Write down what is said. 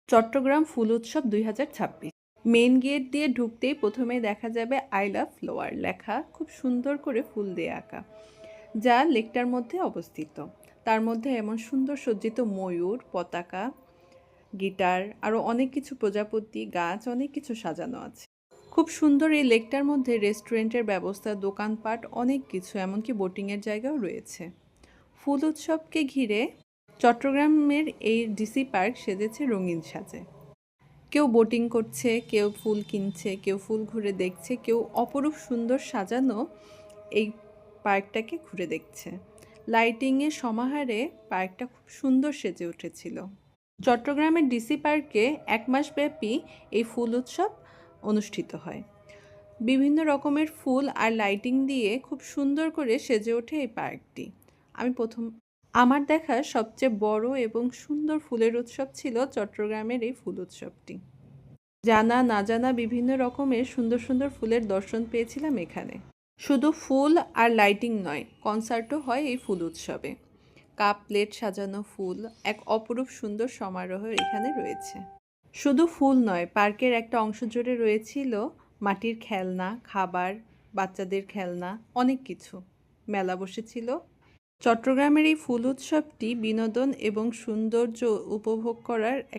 চট্টগ্রাম ফুল উৎসব ২০২৬। Main gate দিয়ে ঢুকতেই প্রথমেই দেখা যাবে আই লাভ ফ্লাওয়ার লেখা, খুব সুন্দর করে ফুল দিয়ে আঁকা, যা লেকটার মধ্যে অবস্থিত। তার মধ্যে এমন সুন্দর সজ্জিত ময়ূর, পতাকা, গিটার, আরও অনেক কিছু, প্রজাপতি, গাছ, অনেক কিছু সাজানো আছে। খুব সুন্দর এই লেকটার মধ্যে রেস্টুরেন্টের ব্যবস্থা, দোকানপাট, অনেক কিছু, এমনকি বোটিংয়ের জায়গাও রয়েছে। ফুল উৎসবকে ঘিরে চট্টগ্রামের এই ডিসি পার্ক সেজেছে রঙিন সাজে। কেউ বোটিং করছে, কেউ ফুল কিনছে, কেউ ফুল ঘুরে দেখছে, কেউ অপরূপ সুন্দর সাজানো এই পার্কটাকে ঘুরে দেখছে। লাইটিংয়ের সমাহারে পার্কটা খুব সুন্দর সেজে উঠেছিল। চট্টগ্রামের ডিসি পার্কে ১ মাসব্যাপী এই ফুল উৎসব অনুষ্ঠিত হয়। বিভিন্ন রকমের ফুল আর লাইটিং দিয়ে খুব সুন্দর করে সেজে ওঠে এই পার্কটি। আমার দেখা সবচেয়ে বড় এবং সুন্দর ফুলের উৎসব ছিল চট্টগ্রামের এই ফুল উৎসবটি। জানা না জানা বিভিন্ন রকমের সুন্দর সুন্দর ফুলের দর্শন পেয়েছিলাম এখানে। শুধু ফুল আর লাইটিং নয়, কনসার্টও হয় এই ফুল উৎসবে। কাপ প্লেট সাজানো ফুল, এক অপরূপ সুন্দর সমারোহ এখানে রয়েছে। শুধু ফুল নয়, পার্কের একটা অংশ জুড়ে রয়েছিল মাটির খেলনা, খাবার, বাচ্চাদের খেলনা, অনেক কিছু। মেলা বসেছিল। চট্টগ্রামের এই ফুল উৎসবটি বিনোদন এবং সৌন্দর্য উপভোগ করার